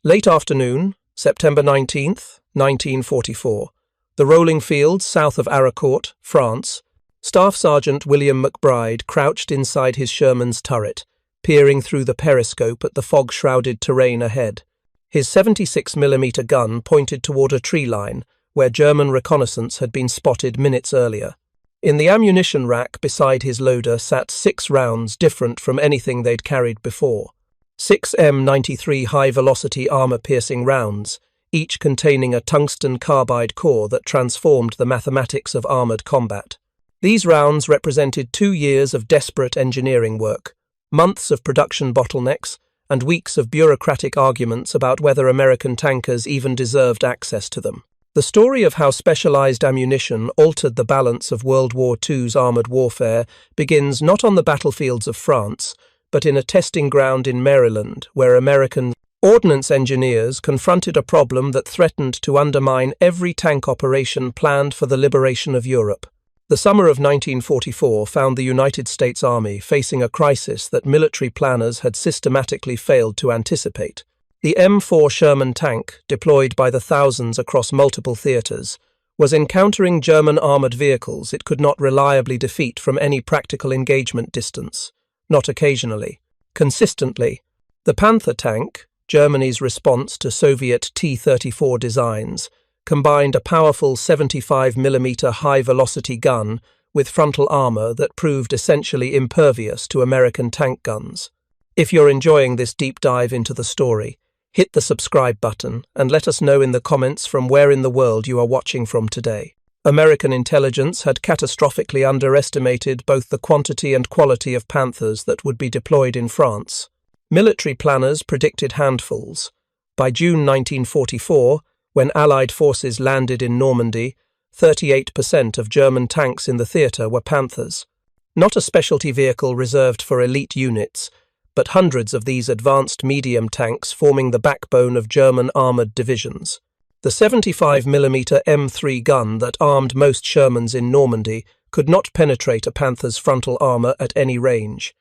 Late afternoon, September 19th, 1944. The rolling fields south of Arracourt, France. Staff Sergeant William McBride crouched inside his Sherman's turret, peering through the periscope at the fog-shrouded terrain ahead. His 76mm gun pointed toward a tree line, where German reconnaissance had been spotted minutes earlier. In the ammunition rack beside his loader sat 6 rounds different from anything they'd carried before. 6 M93 high-velocity armor-piercing rounds, each containing a tungsten carbide core that transformed the mathematics of armored combat. These rounds represented 2 years of desperate engineering work, months of production bottlenecks, and weeks of bureaucratic arguments about whether American tankers even deserved access to them. The story of how specialized ammunition altered the balance of World War II's armored warfare begins not on the battlefields of France, but in a testing ground in Maryland, where American ordnance engineers confronted a problem that threatened to undermine every tank operation planned for the liberation of Europe. The summer of 1944 found the United States Army facing a crisis that military planners had systematically failed to anticipate. The M4 Sherman tank, deployed by the thousands across multiple theaters, was encountering German armored vehicles it could not reliably defeat from any practical engagement distance. Not occasionally. Consistently. The Panther tank, Germany's response to Soviet T-34 designs, combined a powerful 75mm high-velocity gun with frontal armor that proved essentially impervious to American tank guns. If you're enjoying this deep dive into the story, hit the subscribe button and let us know in the comments from where in the world you are watching from today. American intelligence had catastrophically underestimated both the quantity and quality of Panthers that would be deployed in France. Military planners predicted handfuls. By June 1944, when Allied forces landed in Normandy, 38% of German tanks in the theatre were Panthers. Not a specialty vehicle reserved for elite units, but hundreds of these advanced medium tanks forming the backbone of German armoured divisions. The 75mm M3 gun that armed most Shermans in Normandy could not penetrate a Panther's frontal armour at any range.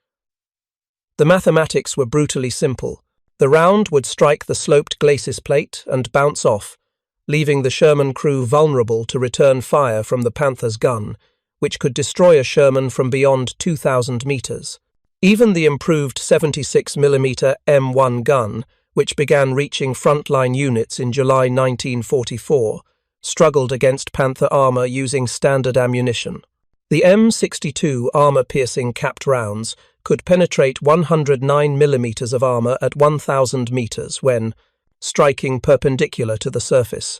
The mathematics were brutally simple. The round would strike the sloped glacis plate and bounce off, leaving the Sherman crew vulnerable to return fire from the Panther's gun, which could destroy a Sherman from beyond 2,000 meters. Even the improved 76mm M1 gun, which began reaching frontline units in July 1944, struggled against Panther armor using standard ammunition. The M62 armor-piercing capped rounds could penetrate 109mm of armor at 1,000 meters when striking perpendicular to the surface.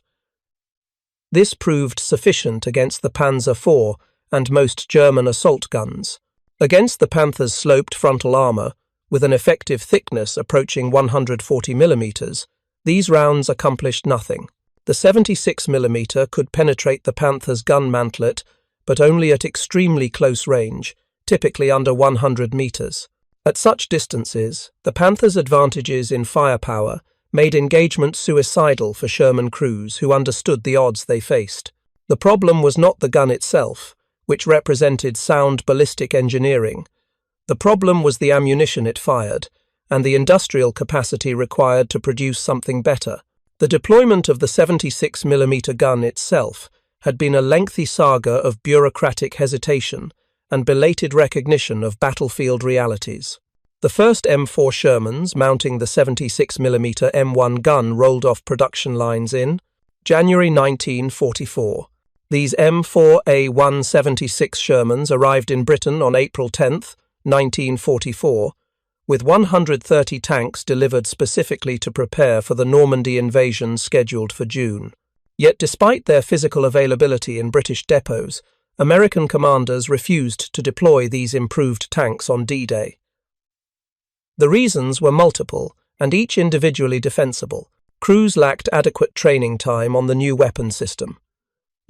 This proved sufficient against the Panzer IV and most German assault guns. Against the Panther's sloped frontal armor, with an effective thickness approaching 140mm, these rounds accomplished nothing. The 76mm could penetrate the Panther's gun mantlet, but only at extremely close range, typically under 100 meters. At such distances, the Panther's advantages in firepower made engagement suicidal for Sherman crews who understood the odds they faced. The problem was not the gun itself, which represented sound ballistic engineering. The problem was the ammunition it fired, and the industrial capacity required to produce something better. The deployment of the 76mm gun itself had been a lengthy saga of bureaucratic hesitation and belated recognition of battlefield realities. The first M4 Shermans mounting the 76mm M1 gun rolled off production lines in January 1944. These M4A176 Shermans arrived in Britain on April 10, 1944, with 130 tanks delivered specifically to prepare for the Normandy invasion scheduled for June. Yet despite their physical availability in British depots, American commanders refused to deploy these improved tanks on D-Day. The reasons were multiple, and each individually defensible. Crews lacked adequate training time on the new weapon system.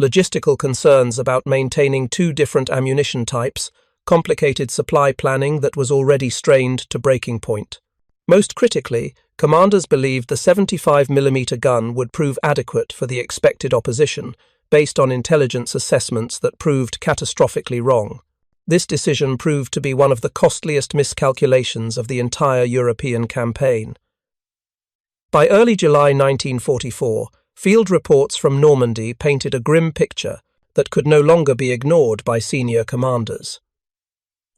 Logistical concerns about maintaining 2 different ammunition types, complicated supply planning that was already strained to breaking point. Most critically, commanders believed the 75mm gun would prove adequate for the expected opposition, based on intelligence assessments that proved catastrophically wrong. This decision proved to be one of the costliest miscalculations of the entire European campaign. By early July 1944, field reports from Normandy painted a grim picture that could no longer be ignored by senior commanders.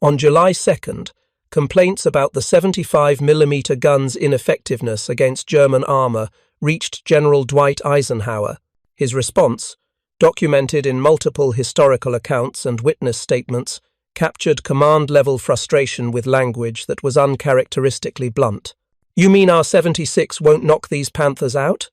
On July 2nd, complaints about the 75mm gun's ineffectiveness against German armour reached General Dwight Eisenhower. His response, documented in multiple historical accounts and witness statements, captured command-level frustration with language that was uncharacteristically blunt. "You mean our 76 won't knock these Panthers out?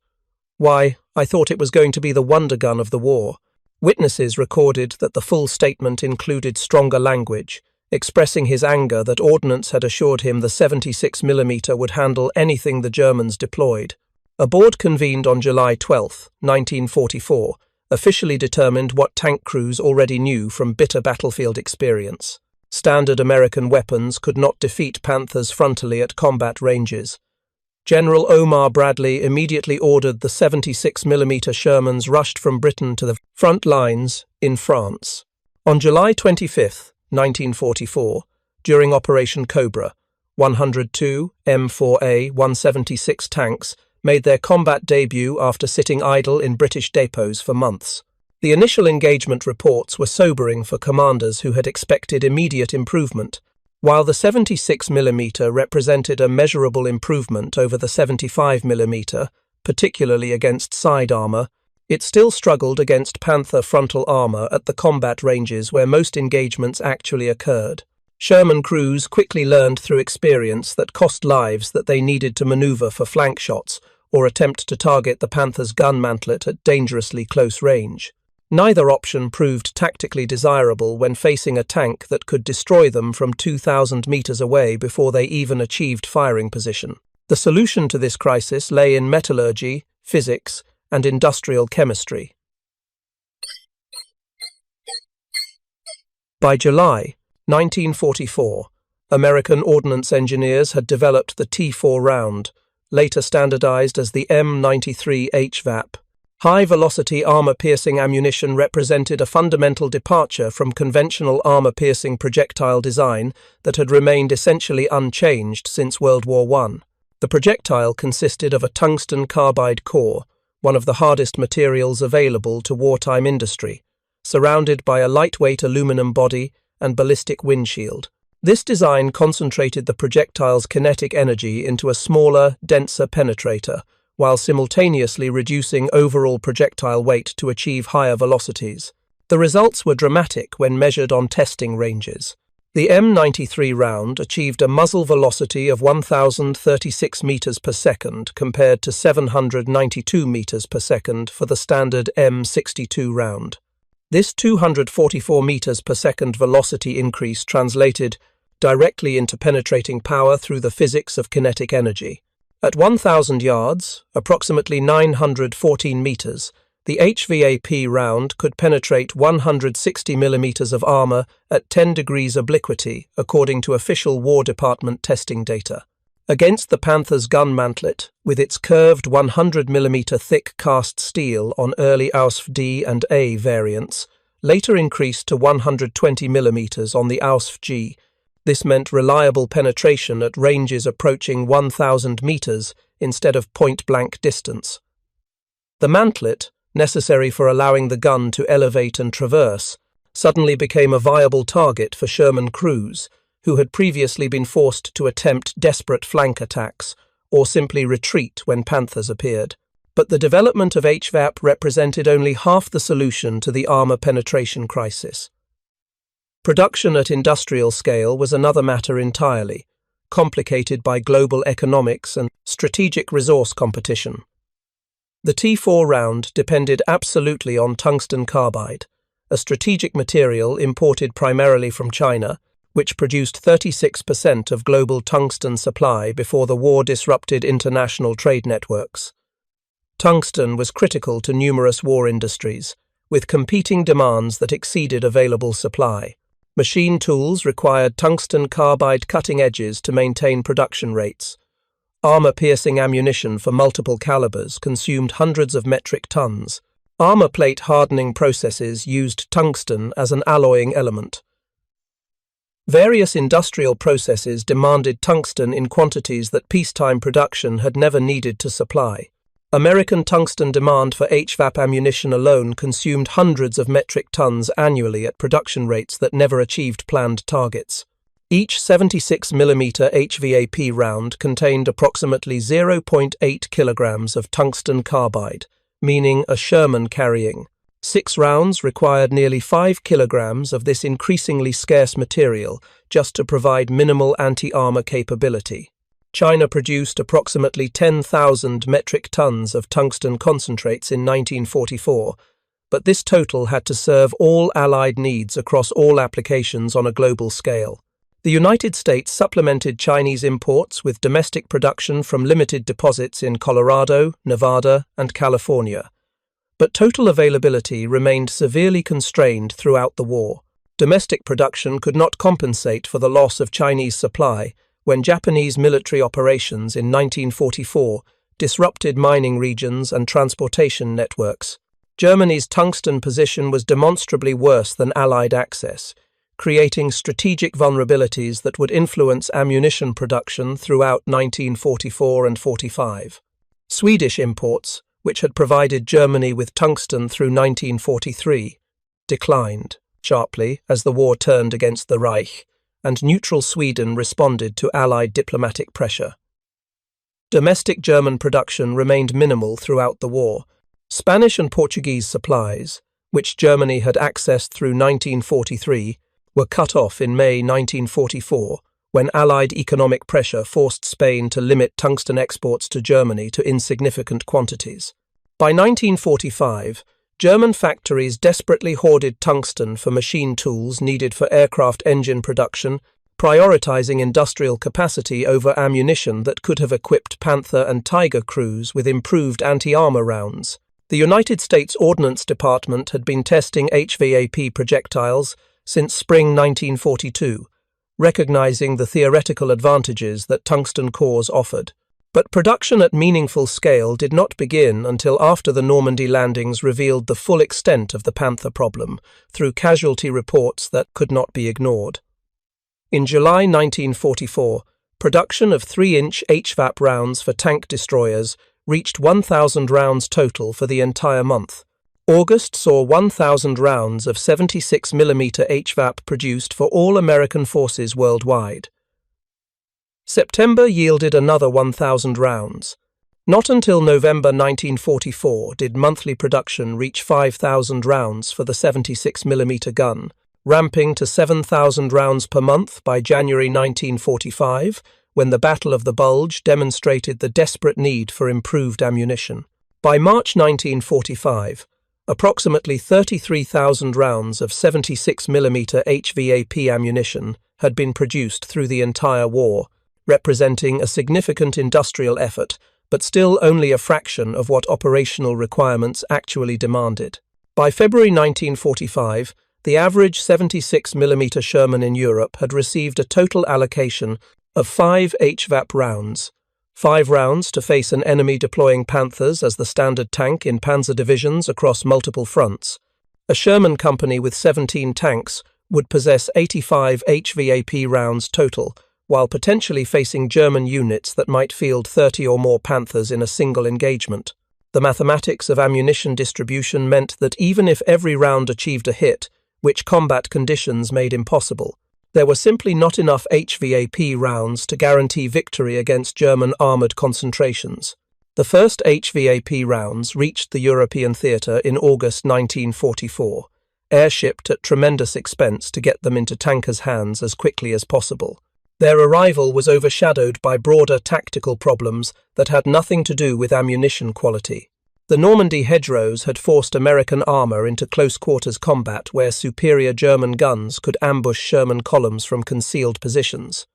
Why, I thought it was going to be the wonder gun of the war." Witnesses recorded that the full statement included stronger language, expressing his anger that ordnance had assured him the 76mm would handle anything the Germans deployed. A board convened on July 12, 1944, officially determined what tank crews already knew from bitter battlefield experience. Standard American weapons could not defeat Panthers frontally at combat ranges. General Omar Bradley immediately ordered the 76mm Shermans rushed from Britain to the front lines in France. On July 25, 1944, during Operation Cobra, 102 M4A 176 tanks made their combat debut after sitting idle in British depots for months. The initial engagement reports were sobering for commanders who had expected immediate improvement. While the 76mm represented a measurable improvement over the 75mm, particularly against side armour, it still struggled against Panther frontal armour at the combat ranges where most engagements actually occurred. Sherman crews quickly learned through experience that cost lives that they needed to manoeuvre for flank shots or attempt to target the Panther's gun mantlet at dangerously close range. Neither option proved tactically desirable when facing a tank that could destroy them from 2,000 meters away before they even achieved firing position. The solution to this crisis lay in metallurgy, physics, and industrial chemistry. By July 1944, American ordnance engineers had developed the T4 round, later standardized as the M93 HVAP. High-velocity armor-piercing ammunition represented a fundamental departure from conventional armor-piercing projectile design that had remained essentially unchanged since World War I. The projectile consisted of a tungsten carbide core, one of the hardest materials available to wartime industry, surrounded by a lightweight aluminum body and ballistic windshield. This design concentrated the projectile's kinetic energy into a smaller, denser penetrator, while simultaneously reducing overall projectile weight to achieve higher velocities. The results were dramatic when measured on testing ranges. The M93 round achieved a muzzle velocity of 1,036 meters per second compared to 792 meters per second for the standard M62 round. This 244 meters per second velocity increase translated directly into penetrating power through the physics of kinetic energy. At 1,000 yards, approximately 914 meters, the HVAP round could penetrate 160 millimeters of armor at 10 degrees obliquity, according to official War Department testing data. Against the Panther's gun mantlet, with its curved 100mm thick cast steel on early Ausf D and A variants, later increased to 120mm on the Ausf G. This meant reliable penetration at ranges approaching 1,000 meters instead of point-blank distance. The mantlet, necessary for allowing the gun to elevate and traverse, suddenly became a viable target for Sherman crews, who had previously been forced to attempt desperate flank attacks or simply retreat when Panthers appeared. But the development of HVAP represented only half the solution to the armor penetration crisis. Production at industrial scale was another matter entirely, complicated by global economics and strategic resource competition. The T4 round depended absolutely on tungsten carbide, a strategic material imported primarily from China, which produced 36% of global tungsten supply before the war disrupted international trade networks. Tungsten was critical to numerous war industries, with competing demands that exceeded available supply. Machine tools required tungsten carbide cutting edges to maintain production rates. Armor-piercing ammunition for multiple calibers consumed hundreds of metric tons. Armor plate hardening processes used tungsten as an alloying element. Various industrial processes demanded tungsten in quantities that peacetime production had never needed to supply. American tungsten demand for HVAP ammunition alone consumed hundreds of metric tons annually at production rates that never achieved planned targets. Each 76mm HVAP round contained approximately 0.8 kilograms of tungsten carbide, meaning a Sherman carrying 6 rounds required nearly 5 kilograms of this increasingly scarce material just to provide minimal anti-armor capability. China produced approximately 10,000 metric tons of tungsten concentrates in 1944, but this total had to serve all Allied needs across all applications on a global scale. The United States supplemented Chinese imports with domestic production from limited deposits in Colorado, Nevada, and California. But total availability remained severely constrained throughout the war. Domestic production could not compensate for the loss of Chinese supply when Japanese military operations in 1944 disrupted mining regions and transportation networks. Germany's tungsten position was demonstrably worse than Allied access, creating strategic vulnerabilities that would influence ammunition production throughout 1944 and 45. Swedish imports, which had provided Germany with tungsten through 1943, declined sharply as the war turned against the Reich, and neutral Sweden responded to Allied diplomatic pressure. Domestic German production remained minimal throughout the war. Spanish and Portuguese supplies, which Germany had accessed through 1943, were cut off in May 1944 when Allied economic pressure forced Spain to limit tungsten exports to Germany to insignificant quantities. By 1945, German factories desperately hoarded tungsten for machine tools needed for aircraft engine production, prioritizing industrial capacity over ammunition that could have equipped Panther and Tiger crews with improved anti-armor rounds. The United States Ordnance Department had been testing HVAP projectiles since spring 1942, recognizing the theoretical advantages that tungsten cores offered. But production at meaningful scale did not begin until after the Normandy landings revealed the full extent of the Panther problem through casualty reports that could not be ignored. In July 1944, production of 3-inch HVAP rounds for tank destroyers reached 1,000 rounds total for the entire month. August saw 1,000 rounds of 76mm HVAP produced for all American forces worldwide. September yielded another 1,000 rounds. Not until November 1944 did monthly production reach 5,000 rounds for the 76mm gun, ramping to 7,000 rounds per month by January 1945, when the Battle of the Bulge demonstrated the desperate need for improved ammunition. By March 1945, approximately 33,000 rounds of 76mm HVAP ammunition had been produced through the entire war, representing a significant industrial effort, but still only a fraction of what operational requirements actually demanded. By February 1945, the average 76mm Sherman in Europe had received a total allocation of 5 HVAP rounds, 5 rounds to face an enemy deploying Panthers as the standard tank in panzer divisions across multiple fronts. A Sherman company with 17 tanks would possess 85 HVAP rounds total, while potentially facing German units that might field 30 or more Panthers in a single engagement. The mathematics of ammunition distribution meant that even if every round achieved a hit, which combat conditions made impossible, there were simply not enough HVAP rounds to guarantee victory against German armoured concentrations. The first HVAP rounds reached the European theatre in August 1944, airshipped at tremendous expense to get them into tankers' hands as quickly as possible. Their arrival was overshadowed by broader tactical problems that had nothing to do with ammunition quality. The Normandy hedgerows had forced American armour into close-quarters combat where superior German guns could ambush Sherman columns from concealed positions.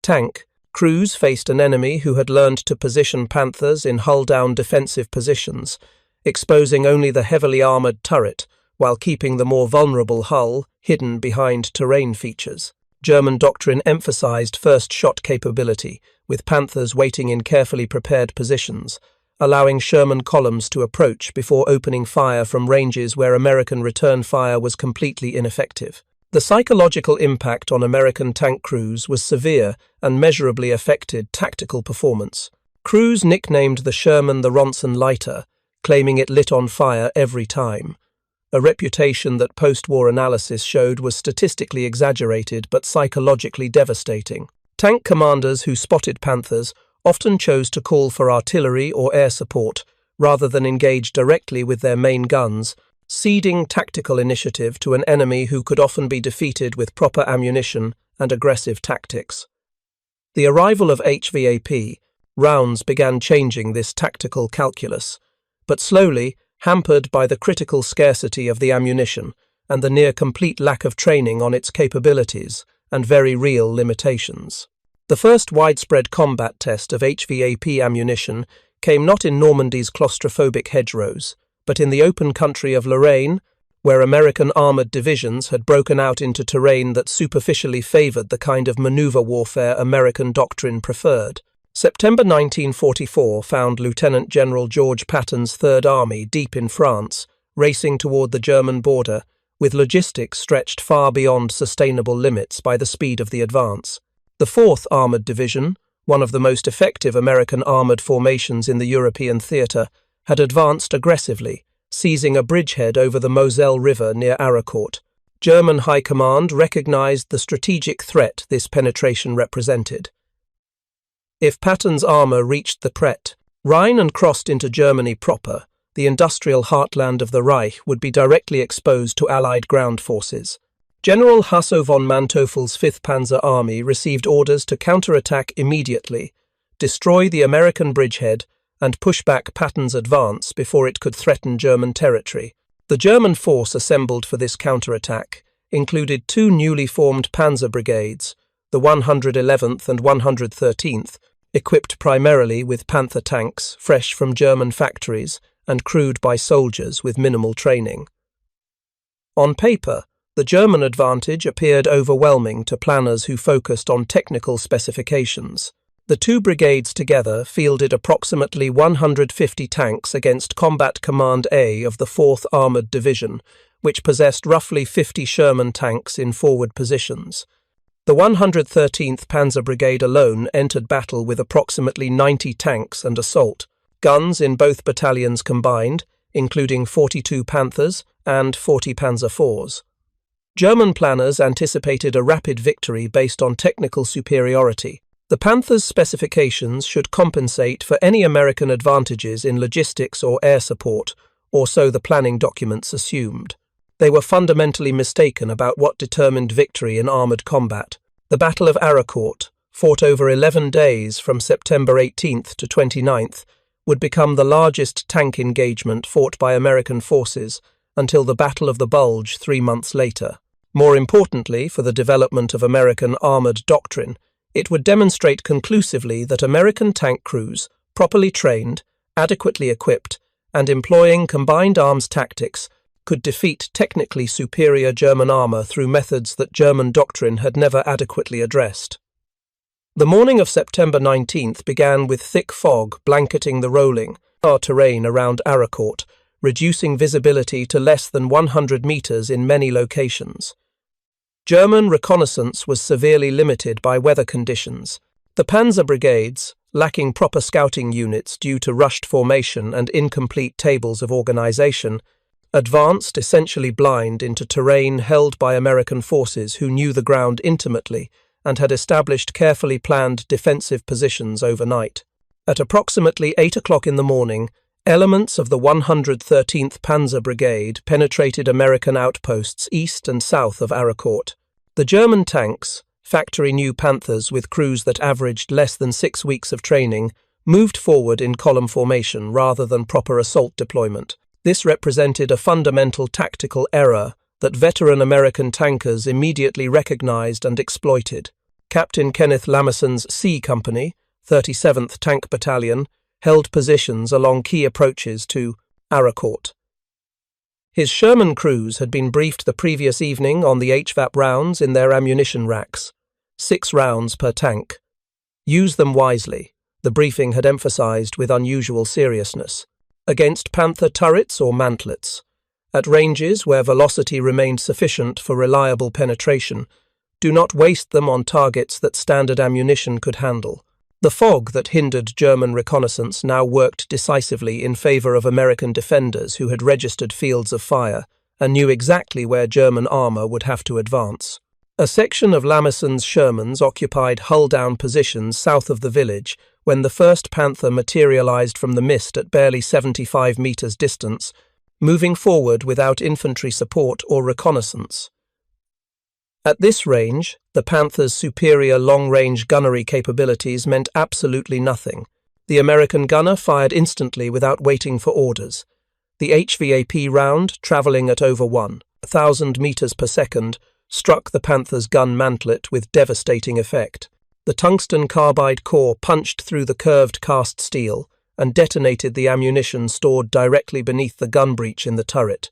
Tank crews faced an enemy who had learned to position Panthers in hull-down defensive positions, exposing only the heavily armoured turret while keeping the more vulnerable hull hidden behind terrain features. German doctrine emphasized first-shot capability, with Panthers waiting in carefully prepared positions, allowing Sherman columns to approach before opening fire from ranges where American return fire was completely ineffective. The psychological impact on American tank crews was severe and measurably affected tactical performance. Crews nicknamed the Sherman the Ronson lighter, claiming it lit on fire every time. A reputation that post-war analysis showed was statistically exaggerated but psychologically devastating. Tank commanders who spotted Panthers often chose to call for artillery or air support rather than engage directly with their main guns, ceding tactical initiative to an enemy who could often be defeated with proper ammunition and aggressive tactics. The arrival of HVAP rounds began changing this tactical calculus, but slowly, hampered by the critical scarcity of the ammunition and the near-complete lack of training on its capabilities and very real limitations. The first widespread combat test of HVAP ammunition came not in Normandy's claustrophobic hedgerows, but in the open country of Lorraine, where American armored divisions had broken out into terrain that superficially favored the kind of maneuver warfare American doctrine preferred. September 1944 found Lieutenant General George Patton's Third Army deep in France, racing toward the German border, with logistics stretched far beyond sustainable limits by the speed of the advance. The 4th Armored Division, one of the most effective American armored formations in the European theater, had advanced aggressively, seizing a bridgehead over the Moselle River near Arracourt. German High Command recognized the strategic threat this penetration represented. If Patton's armor reached the Pret, Rhine and crossed into Germany proper, the industrial heartland of the Reich would be directly exposed to Allied ground forces. General Hasso von Manteuffel's 5th Panzer Army received orders to counterattack immediately, destroy the American bridgehead, and push back Patton's advance before it could threaten German territory. The German force assembled for this counterattack included 2 newly formed panzer brigades, the 111th and 113th, equipped primarily with Panther tanks fresh from German factories and crewed by soldiers with minimal training. On paper, the German advantage appeared overwhelming to planners who focused on technical specifications. The 2 brigades together fielded approximately 150 tanks against Combat Command A of the 4th Armored Division, which possessed roughly 50 Sherman tanks in forward positions. The 113th Panzer Brigade alone entered battle with approximately 90 tanks and assault guns in both battalions combined, including 42 Panthers and 40 Panzer IVs. German planners anticipated a rapid victory based on technical superiority. The Panthers' specifications should compensate for any American advantages in logistics or air support, or so the planning documents assumed. They were fundamentally mistaken about what determined victory in armoured combat. The Battle of Arracourt, fought over 11 days from September 18th to 29th, would become the largest tank engagement fought by American forces until the Battle of the Bulge 3 months later. More importantly for the development of American armoured doctrine, it would demonstrate conclusively that American tank crews, properly trained, adequately equipped, and employing combined arms tactics, could defeat technically superior German armor through methods that German doctrine had never adequately addressed. The morning of September 19th began with thick fog blanketing the rolling terrain around Arracourt, reducing visibility to less than 100 meters in many locations. German reconnaissance was severely limited by weather conditions. The panzer brigades, lacking proper scouting units due to rushed formation and incomplete tables of organization, advanced essentially blind into terrain held by American forces who knew the ground intimately and had established carefully planned defensive positions overnight. At approximately 8 o'clock in the morning, elements of the 113th Panzer Brigade penetrated American outposts east and south of Arracourt. The German tanks, factory-new Panthers with crews that averaged less than 6 weeks of training, moved forward in column formation rather than proper assault deployment. This represented a fundamental tactical error that veteran American tankers immediately recognized and exploited. Captain Kenneth Lameson's C Company, 37th Tank Battalion, held positions along key approaches to Arracourt. His Sherman crews had been briefed the previous evening on the HVAP rounds in their ammunition racks. 6 rounds per tank. Use them wisely, the briefing had emphasized with unusual seriousness. Against Panther turrets or mantlets. At ranges where velocity remained sufficient for reliable penetration, do not waste them on targets that standard ammunition could handle. The fog that hindered German reconnaissance now worked decisively in favor of American defenders who had registered fields of fire and knew exactly where German armor would have to advance. A section of Lamesson's Shermans occupied hull-down positions south of the village when the first Panther materialized from the mist at barely 75 meters distance, moving forward without infantry support or reconnaissance. At this range, the Panther's superior long-range gunnery capabilities meant absolutely nothing. The American gunner fired instantly without waiting for orders. The HVAP round, traveling at over 1,000 meters per second, struck the Panther's gun mantlet with devastating effect. The tungsten carbide core punched through the curved cast steel and detonated the ammunition stored directly beneath the gun breech in the turret.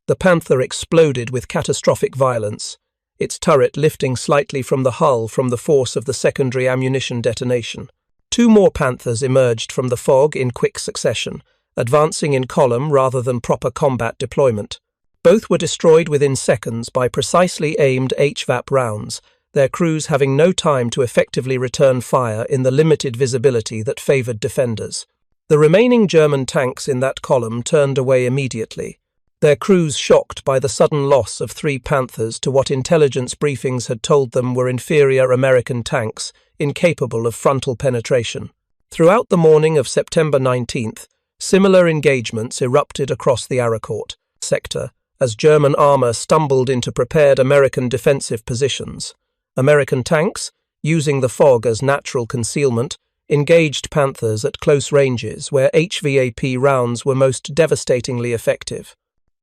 The Panther exploded with catastrophic violence, its turret lifting slightly from the hull from the force of the secondary ammunition detonation. Two more Panthers emerged from the fog in quick succession, advancing in column rather than proper combat deployment. Both were destroyed within seconds by precisely aimed HVAP rounds, their crews having no time to effectively return fire in the limited visibility that favored defenders. The remaining German tanks in that column turned away immediately, their crews shocked by the sudden loss of 3 Panthers to what intelligence briefings had told them were inferior American tanks incapable of frontal penetration. Throughout the morning of September 19th, similar engagements erupted across the Arracourt sector as German armor stumbled into prepared American defensive positions. American tanks, using the fog as natural concealment, engaged Panthers at close ranges where HVAP rounds were most devastatingly effective.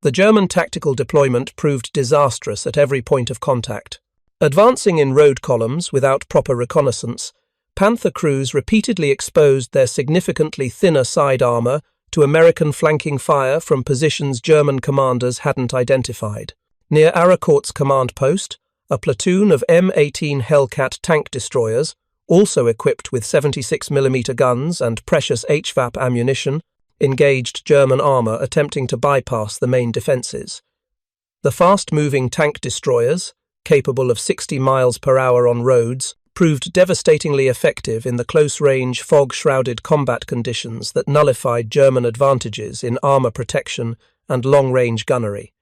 The German tactical deployment proved disastrous at every point of contact. Advancing in road columns without proper reconnaissance, Panther crews repeatedly exposed their significantly thinner side armor to American flanking fire from positions German commanders hadn't identified. Near Arracourt's command post, a platoon of M18 Hellcat tank destroyers, also equipped with 76mm guns and precious HVAP ammunition, engaged German armor attempting to bypass the main defenses. The fast-moving tank destroyers, capable of 60 miles per hour on roads, proved devastatingly effective in the close-range, fog-shrouded combat conditions that nullified German advantages in armor protection and long-range gunnery.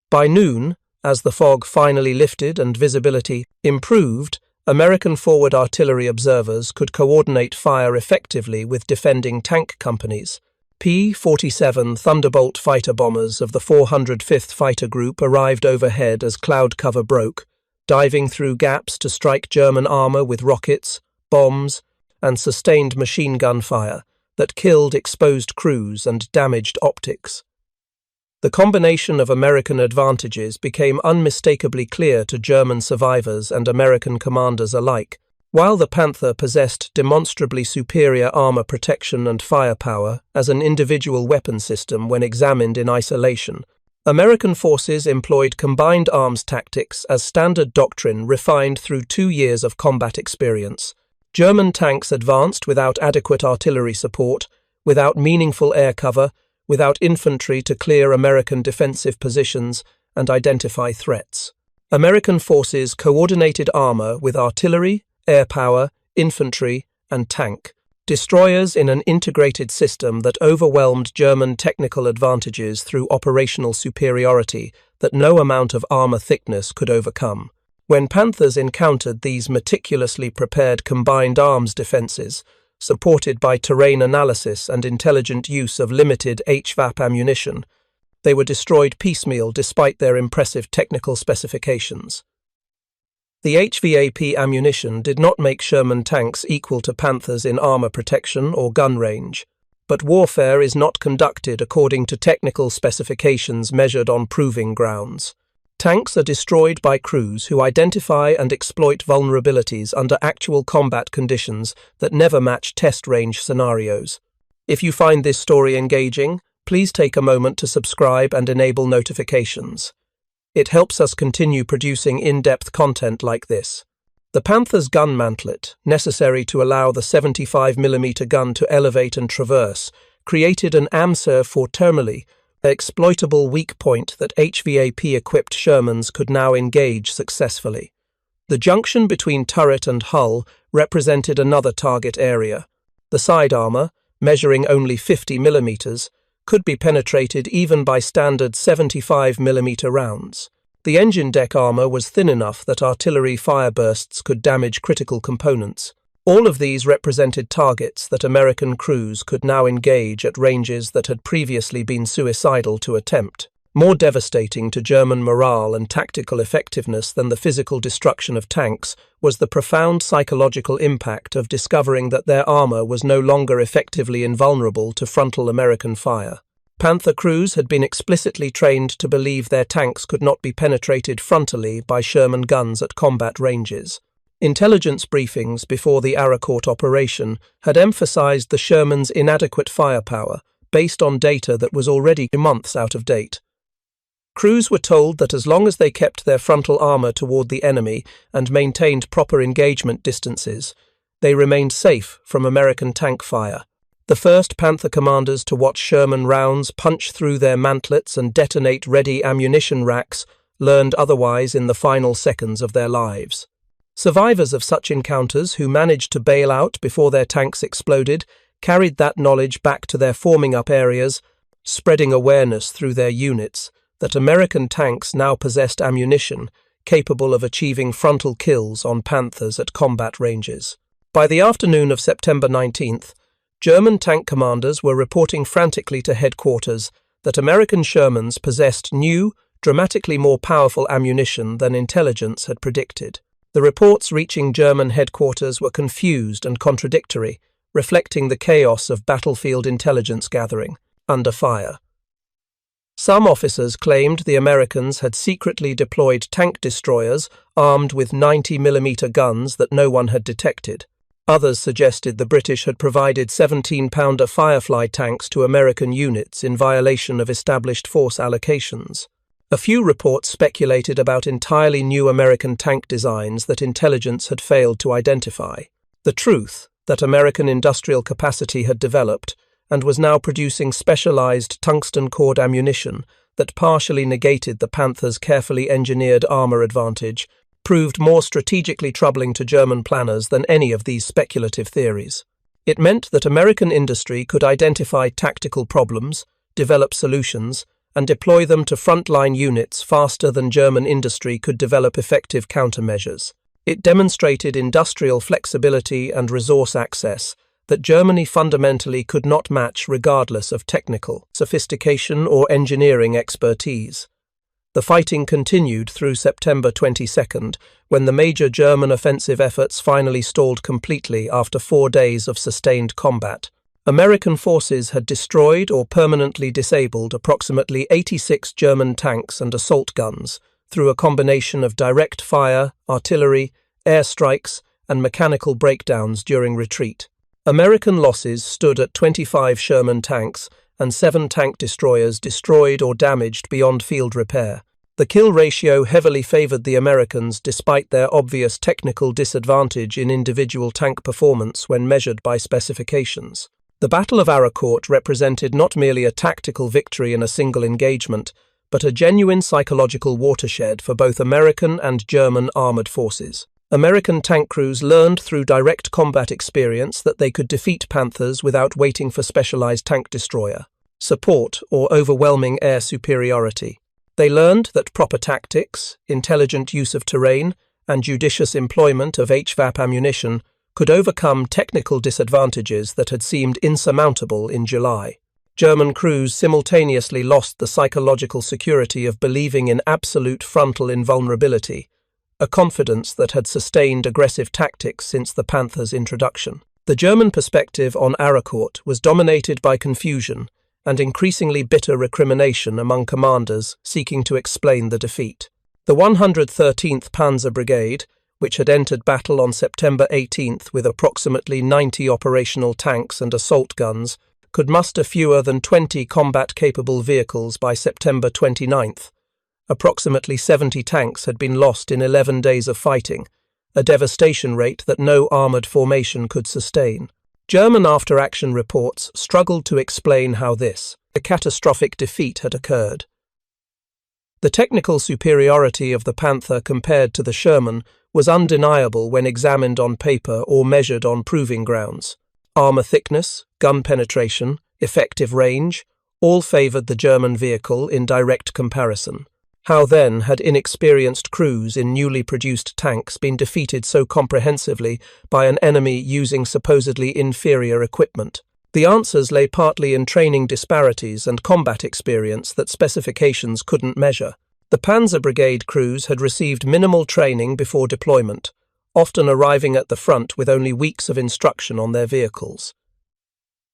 By noon, as the fog finally lifted and visibility improved, American forward artillery observers could coordinate fire effectively with defending tank companies. P-47 Thunderbolt fighter bombers of the 405th Fighter Group arrived overhead as cloud cover broke, diving through gaps to strike German armor with rockets, bombs, and sustained machine gun fire that killed exposed crews and damaged optics. The combination of American advantages became unmistakably clear to German survivors and American commanders alike. While the Panther possessed demonstrably superior armor protection and firepower as an individual weapon system when examined in isolation, American forces employed combined arms tactics as standard doctrine refined through 2 years of combat experience. German tanks advanced without adequate artillery support, without meaningful air cover, without infantry to clear American defensive positions and identify threats. American forces coordinated armor with artillery, air power, infantry, and tank, destroyers in an integrated system that overwhelmed German technical advantages through operational superiority that no amount of armor thickness could overcome. When Panthers encountered these meticulously prepared combined arms defenses, supported by terrain analysis and intelligent use of limited HVAP ammunition, they were destroyed piecemeal despite their impressive technical specifications. The HVAP ammunition did not make Sherman tanks equal to Panthers in armor protection or gun range, but warfare is not conducted according to technical specifications measured on proving grounds. Tanks are destroyed by crews who identify and exploit vulnerabilities under actual combat conditions that never match test range scenarios. If you find this story engaging, please take a moment to subscribe and enable notifications. It helps us continue producing in-depth content like this. The Panther's gun mantlet, necessary to allow the 75mm gun to elevate and traverse, created an answer for thermally, an exploitable weak point that HVAP-equipped Shermans could now engage successfully. The junction between turret and hull represented another target area. The side armour, measuring only 50 mm, could be penetrated even by standard 75 mm rounds. The engine deck armour was thin enough that artillery firebursts could damage critical components. All of these represented targets that American crews could now engage at ranges that had previously been suicidal to attempt. More devastating to German morale and tactical effectiveness than the physical destruction of tanks was the profound psychological impact of discovering that their armour was no longer effectively invulnerable to frontal American fire. Panther crews had been explicitly trained to believe their tanks could not be penetrated frontally by Sherman guns at combat ranges. Intelligence briefings before the Arracourt operation had emphasized the Sherman's inadequate firepower based on data that was already months out of date. Crews were told that as long as they kept their frontal armour toward the enemy and maintained proper engagement distances, they remained safe from American tank fire. The first Panther commanders to watch Sherman rounds punch through their mantlets and detonate ready ammunition racks learned otherwise in the final seconds of their lives. Survivors of such encounters who managed to bail out before their tanks exploded carried that knowledge back to their forming-up areas, spreading awareness through their units that American tanks now possessed ammunition capable of achieving frontal kills on Panthers at combat ranges. By the afternoon of September 19th, German tank commanders were reporting frantically to headquarters that American Shermans possessed new, dramatically more powerful ammunition than intelligence had predicted. The reports reaching German headquarters were confused and contradictory, reflecting the chaos of battlefield intelligence gathering under fire. Some officers claimed the Americans had secretly deployed tank destroyers armed with 90mm guns that no one had detected. Others suggested the British had provided 17-pounder Firefly tanks to American units in violation of established force allocations. A few reports speculated about entirely new American tank designs that intelligence had failed to identify. The truth, that American industrial capacity had developed and was now producing specialized tungsten-cored ammunition that partially negated the Panther's carefully engineered armor advantage, proved more strategically troubling to German planners than any of these speculative theories. It meant that American industry could identify tactical problems, develop solutions, and deploy them to frontline units faster than German industry could develop effective countermeasures. It demonstrated industrial flexibility and resource access that Germany fundamentally could not match regardless of technical sophistication or engineering expertise. The fighting continued through September 22nd, when the major German offensive efforts finally stalled completely after 4 days of sustained combat. American forces had destroyed or permanently disabled approximately 86 German tanks and assault guns through a combination of direct fire, artillery, airstrikes, and mechanical breakdowns during retreat. American losses stood at 25 Sherman tanks and 7 tank destroyers destroyed or damaged beyond field repair. The kill ratio heavily favored the Americans despite their obvious technical disadvantage in individual tank performance when measured by specifications. The Battle of Arracourt represented not merely a tactical victory in a single engagement, but a genuine psychological watershed for both American and German armored forces. American tank crews learned through direct combat experience that they could defeat Panthers without waiting for specialized tank destroyer support or overwhelming air superiority. They learned that proper tactics, intelligent use of terrain, and judicious employment of HVAP ammunition could overcome technical disadvantages that had seemed insurmountable in July. German crews simultaneously lost the psychological security of believing in absolute frontal invulnerability, a confidence that had sustained aggressive tactics since the Panther's introduction. The German perspective on Arracourt was dominated by confusion and increasingly bitter recrimination among commanders seeking to explain the defeat. The 113th Panzer Brigade, which had entered battle on September 18th with approximately 90 operational tanks and assault guns, could muster fewer than 20 combat-capable vehicles by September 29th. Approximately 70 tanks had been lost in 11 days of fighting, a devastation rate that no armoured formation could sustain. German after-action reports struggled to explain how this a catastrophic defeat had occurred. The technical superiority of the Panther compared to the Sherman was undeniable when examined on paper or measured on proving grounds. Armor thickness, gun penetration, effective range, all favored the German vehicle in direct comparison. How then had inexperienced crews in newly produced tanks been defeated so comprehensively by an enemy using supposedly inferior equipment? The answers lay partly in training disparities and combat experience that specifications couldn't measure. The Panzer Brigade crews had received minimal training before deployment, often arriving at the front with only weeks of instruction on their vehicles.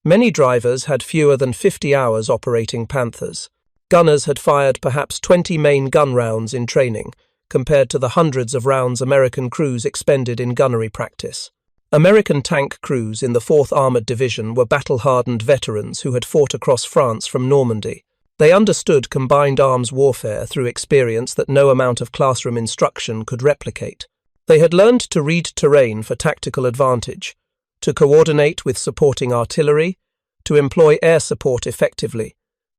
Many drivers had fewer than 50 hours operating Panthers. Gunners had fired perhaps 20 main gun rounds in training, compared to the hundreds of rounds American crews expended in gunnery practice. American tank crews in the 4th Armoured Division were battle-hardened veterans who had fought across France from Normandy. They understood combined arms warfare through experience that no amount of classroom instruction could replicate. They had learned to read terrain for tactical advantage, to coordinate with supporting artillery, to employ air support effectively,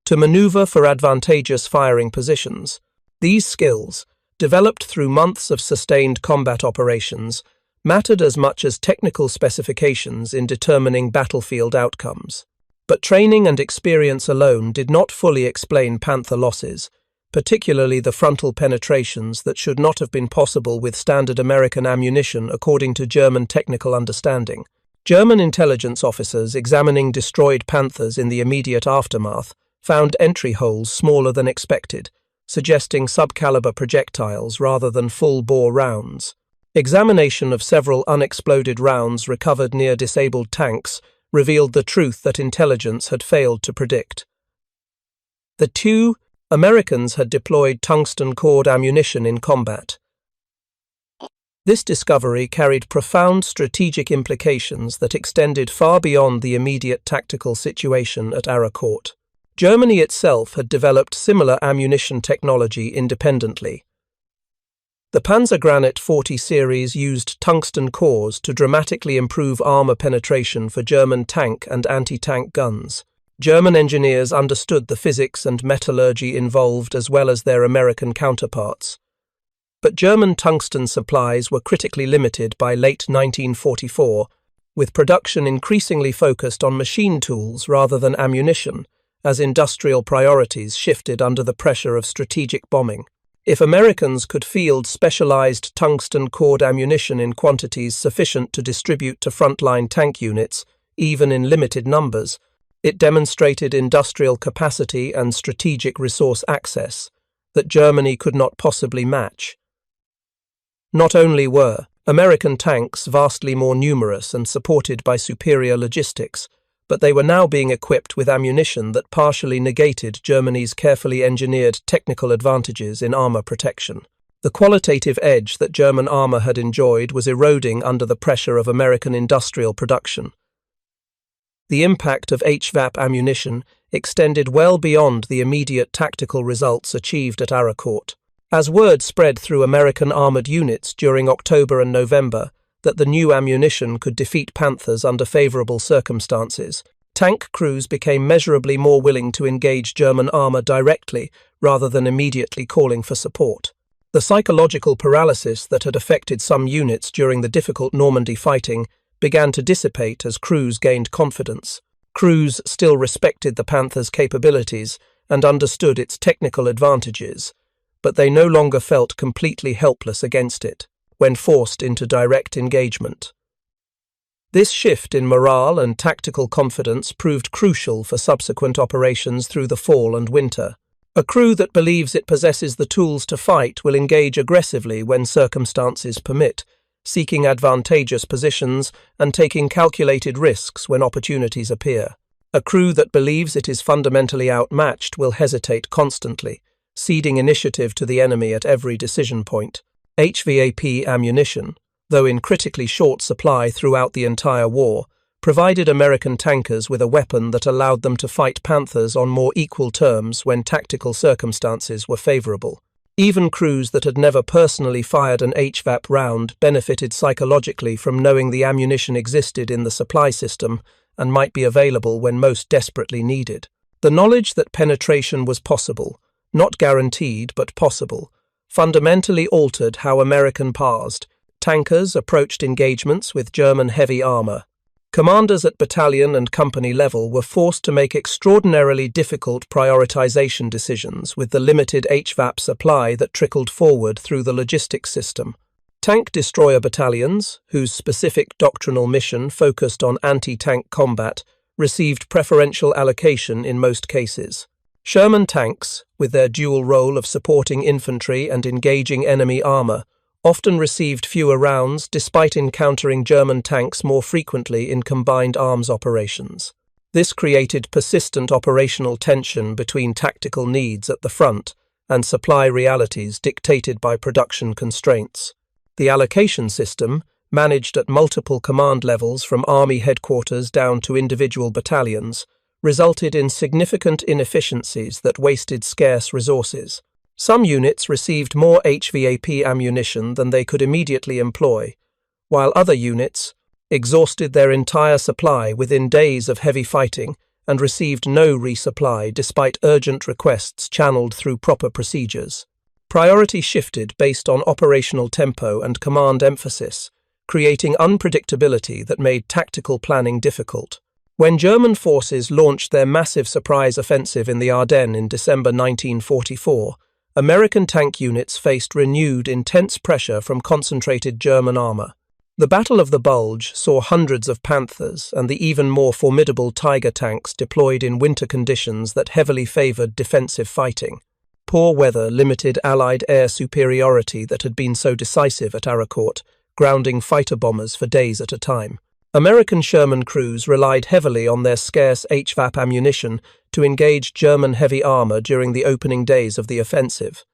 to maneuver for advantageous firing positions. These skills, developed through months of sustained combat operations, mattered as much as technical specifications in determining battlefield outcomes. But training and experience alone did not fully explain Panther losses, particularly the frontal penetrations that should not have been possible with standard American ammunition according to German technical understanding. German intelligence officers examining destroyed Panthers in the immediate aftermath found entry holes smaller than expected, suggesting sub-caliber projectiles rather than full-bore rounds. Examination of several unexploded rounds recovered near disabled tanks revealed the truth that intelligence had failed to predict. The two Americans had deployed tungsten-cored ammunition in combat. This discovery carried profound strategic implications that extended far beyond the immediate tactical situation at Arracourt. Germany itself had developed similar ammunition technology independently. The Panzergranit 40 series used tungsten cores to dramatically improve armor penetration for German tank and anti-tank guns. German engineers understood the physics and metallurgy involved as well as their American counterparts. But German tungsten supplies were critically limited by late 1944, with production increasingly focused on machine tools rather than ammunition, as industrial priorities shifted under the pressure of strategic bombing. If Americans could field specialized tungsten-cored ammunition in quantities sufficient to distribute to frontline tank units, even in limited numbers, it demonstrated industrial capacity and strategic resource access that Germany could not possibly match. Not only were American tanks vastly more numerous and supported by superior logistics, but they were now being equipped with ammunition that partially negated Germany's carefully engineered technical advantages in armor protection. The qualitative edge that German armor had enjoyed was eroding under the pressure of American industrial production. The impact of HVAP ammunition extended well beyond the immediate tactical results achieved at Arracourt. As word spread through American armored units during October and November that the new ammunition could defeat Panthers under favorable circumstances, tank crews became measurably more willing to engage German armor directly rather than immediately calling for support. The psychological paralysis that had affected some units during the difficult Normandy fighting began to dissipate as crews gained confidence. Crews still respected the Panther's capabilities and understood its technical advantages, but they no longer felt completely helpless against it when forced into direct engagement. This shift in morale and tactical confidence proved crucial for subsequent operations through the fall and winter. A crew that believes it possesses the tools to fight will engage aggressively when circumstances permit, seeking advantageous positions and taking calculated risks when opportunities appear. A crew that believes it is fundamentally outmatched will hesitate constantly, ceding initiative to the enemy at every decision point. HVAP ammunition, though in critically short supply throughout the entire war, provided American tankers with a weapon that allowed them to fight Panthers on more equal terms when tactical circumstances were favorable. Even crews that had never personally fired an HVAP round benefited psychologically from knowing the ammunition existed in the supply system and might be available when most desperately needed. The knowledge that penetration was possible, not guaranteed but possible, fundamentally altered how American parsed. Tankers approached engagements with German heavy armor. Commanders at battalion and company level were forced to make extraordinarily difficult prioritization decisions with the limited HVAP supply that trickled forward through the logistics system. Tank destroyer battalions, whose specific doctrinal mission focused on anti-tank combat, received preferential allocation in most cases. Sherman tanks, with their dual role of supporting infantry and engaging enemy armor, often received fewer rounds despite encountering German tanks more frequently in combined arms operations. This created persistent operational tension between tactical needs at the front and supply realities dictated by production constraints. The allocation system, managed at multiple command levels from Army headquarters down to individual battalions, resulted in significant inefficiencies that wasted scarce resources. Some units received more HVAP ammunition than they could immediately employ, while other units exhausted their entire supply within days of heavy fighting and received no resupply despite urgent requests channeled through proper procedures. Priority shifted based on operational tempo and command emphasis, creating unpredictability that made tactical planning difficult. When German forces launched their massive surprise offensive in the Ardennes in December 1944, American tank units faced renewed intense pressure from concentrated German armor. The Battle of the Bulge saw hundreds of Panthers and the even more formidable Tiger tanks deployed in winter conditions that heavily favored defensive fighting. Poor weather limited Allied air superiority that had been so decisive at Arracourt, grounding fighter bombers for days at a time. American Sherman crews relied heavily on their scarce HVAP ammunition to engage German heavy armor during the opening days of the offensive.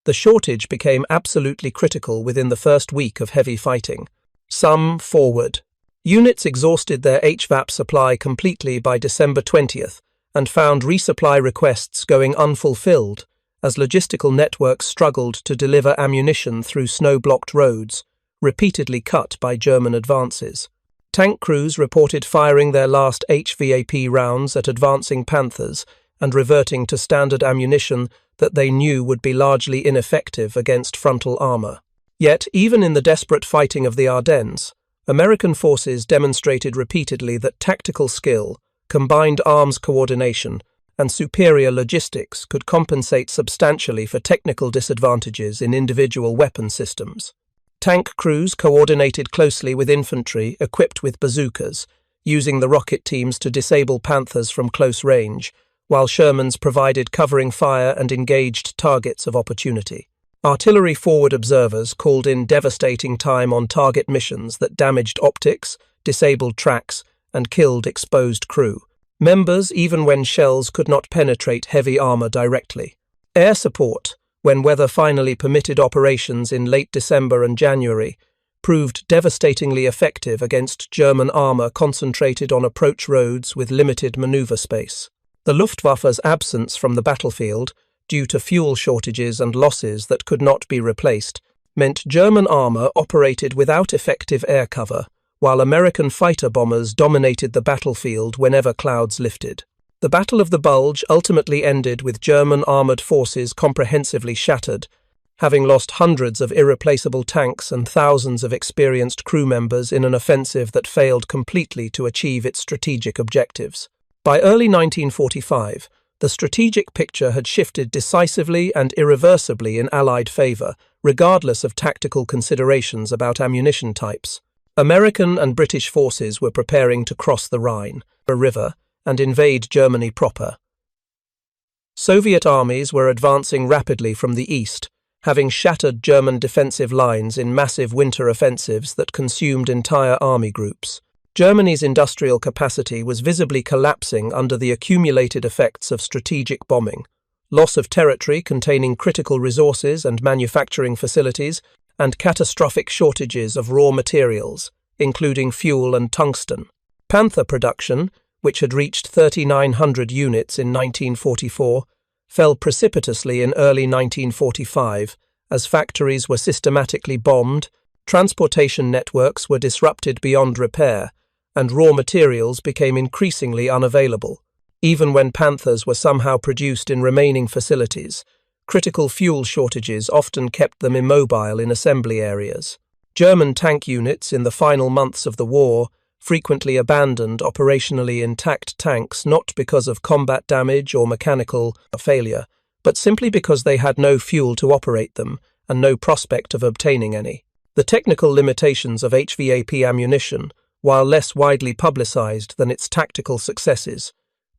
The shortage became absolutely critical within the first week of heavy fighting. Some forward. Units exhausted their HVAP supply completely by December 20th and found resupply requests going unfulfilled as logistical networks struggled to deliver ammunition through snow-blocked roads, repeatedly cut by German advances. Tank crews reported firing their last HVAP rounds at advancing Panthers and reverting to standard ammunition that they knew would be largely ineffective against frontal armor. Yet, even in the desperate fighting of the Ardennes, American forces demonstrated repeatedly that tactical skill, combined arms coordination, and superior logistics could compensate substantially for technical disadvantages in individual weapon systems. Tank crews coordinated closely with infantry equipped with bazookas, using the rocket teams to disable Panthers from close range, while Shermans provided covering fire and engaged targets of opportunity. Artillery forward observers called in devastating time-on-target missions that damaged optics, disabled tracks, and killed exposed crew. Members even when shells could not penetrate heavy armor directly. Air support, when weather finally permitted operations in late December and January, proved devastatingly effective against German armor concentrated on approach roads with limited maneuver space. The Luftwaffe's absence from the battlefield, due to fuel shortages and losses that could not be replaced, meant German armor operated without effective air cover, while American fighter bombers dominated the battlefield whenever clouds lifted. The Battle of the Bulge ultimately ended with German armoured forces comprehensively shattered, having lost hundreds of irreplaceable tanks and thousands of experienced crew members in an offensive that failed completely to achieve its strategic objectives. By early 1945, the strategic picture had shifted decisively and irreversibly in Allied favour, regardless of tactical considerations about ammunition types. American and British forces were preparing to cross the Rhine, a river, and invade Germany proper. Soviet armies were advancing rapidly from the east, having shattered German defensive lines in massive winter offensives that consumed entire army groups. Germany's industrial capacity was visibly collapsing under the accumulated effects of strategic bombing, loss of territory containing critical resources and manufacturing facilities, and catastrophic shortages of raw materials, including fuel and tungsten. Panther production, which had reached 3,900 units in 1944, fell precipitously in early 1945 as factories were systematically bombed, transportation networks were disrupted beyond repair, and raw materials became increasingly unavailable. Even when Panthers were somehow produced in remaining facilities, critical fuel shortages often kept them immobile in assembly areas. German tank units in the final months of the war frequently abandoned operationally intact tanks not because of combat damage or mechanical failure, but simply because they had no fuel to operate them and no prospect of obtaining any. The technical limitations of HVAP ammunition, while less widely publicized than its tactical successes,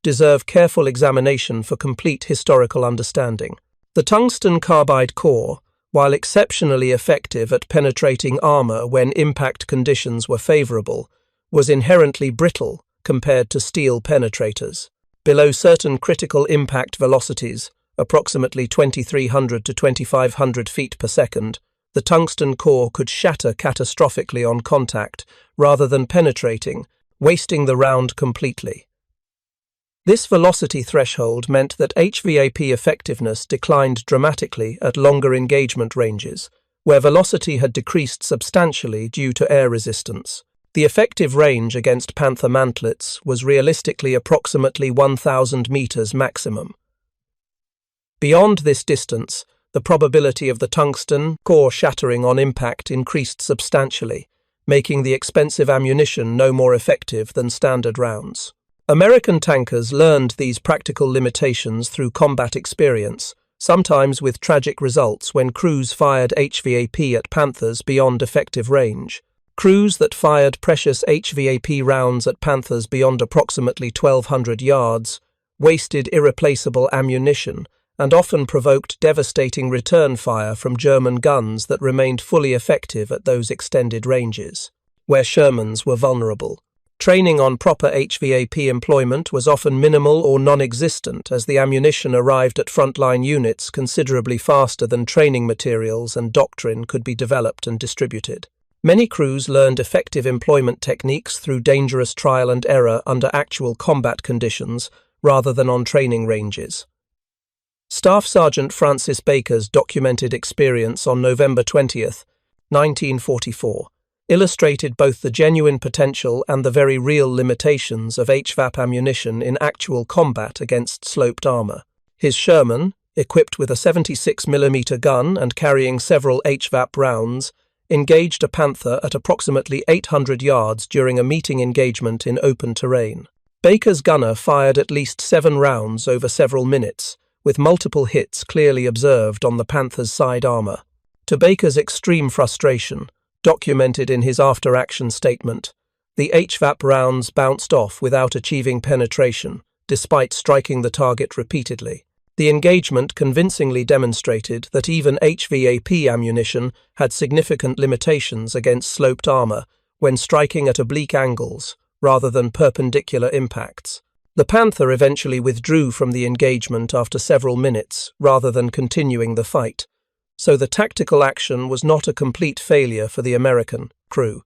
deserve careful examination for complete historical understanding. The tungsten carbide core, while exceptionally effective at penetrating armor when impact conditions were favorable, was inherently brittle compared to steel penetrators. Below certain critical impact velocities, approximately 2,300 to 2,500 feet per second, the tungsten core could shatter catastrophically on contact rather than penetrating, wasting the round completely. This velocity threshold meant that HVAP effectiveness declined dramatically at longer engagement ranges, where velocity had decreased substantially due to air resistance. The effective range against Panther mantlets was realistically approximately 1,000 meters maximum. Beyond this distance, the probability of the tungsten core shattering on impact increased substantially, making the expensive ammunition no more effective than standard rounds. American tankers learned these practical limitations through combat experience, sometimes with tragic results when crews fired HVAP at Panthers beyond effective range. Crews that fired precious HVAP rounds at Panthers beyond approximately 1,200 yards wasted irreplaceable ammunition and often provoked devastating return fire from German guns that remained fully effective at those extended ranges, where Shermans were vulnerable. Training on proper HVAP employment was often minimal or non-existent, as the ammunition arrived at frontline units considerably faster than training materials and doctrine could be developed and distributed. Many crews learned effective employment techniques through dangerous trial and error under actual combat conditions rather than on training ranges. Staff Sergeant Francis Baker's documented experience on November 20th, 1944, illustrated both the genuine potential and the very real limitations of HVAP ammunition in actual combat against sloped armor. His Sherman, equipped with a 76mm gun and carrying several HVAP rounds, engaged a Panther at approximately 800 yards during a meeting engagement in open terrain. Baker's gunner fired at least 7 rounds over several minutes, with multiple hits clearly observed on the Panther's side armor. To Baker's extreme frustration, documented in his after-action statement, the HVAP rounds bounced off without achieving penetration, despite striking the target repeatedly. The engagement convincingly demonstrated that even HVAP ammunition had significant limitations against sloped armor when striking at oblique angles rather than perpendicular impacts. The Panther eventually withdrew from the engagement after several minutes rather than continuing the fight, so the tactical action was not a complete failure for the American crew.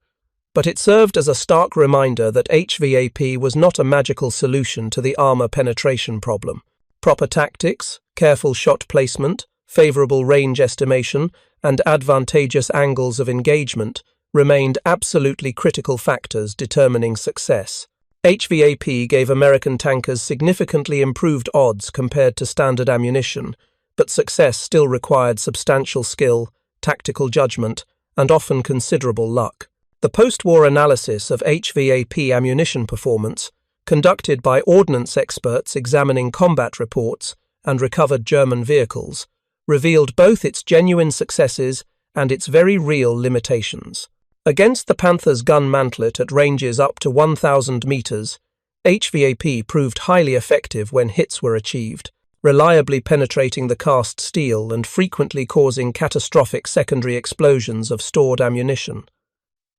But it served as a stark reminder that HVAP was not a magical solution to the armor penetration problem. Proper tactics, careful shot placement, favorable range estimation, and advantageous angles of engagement remained absolutely critical factors determining success. HVAP gave American tankers significantly improved odds compared to standard ammunition, but success still required substantial skill, tactical judgment, and often considerable luck. The post-war analysis of HVAP ammunition performance, conducted by ordnance experts examining combat reports and recovered German vehicles, revealed both its genuine successes and its very real limitations. Against the Panther's gun mantlet at ranges up to 1,000 meters, HVAP proved highly effective when hits were achieved, reliably penetrating the cast steel and frequently causing catastrophic secondary explosions of stored ammunition.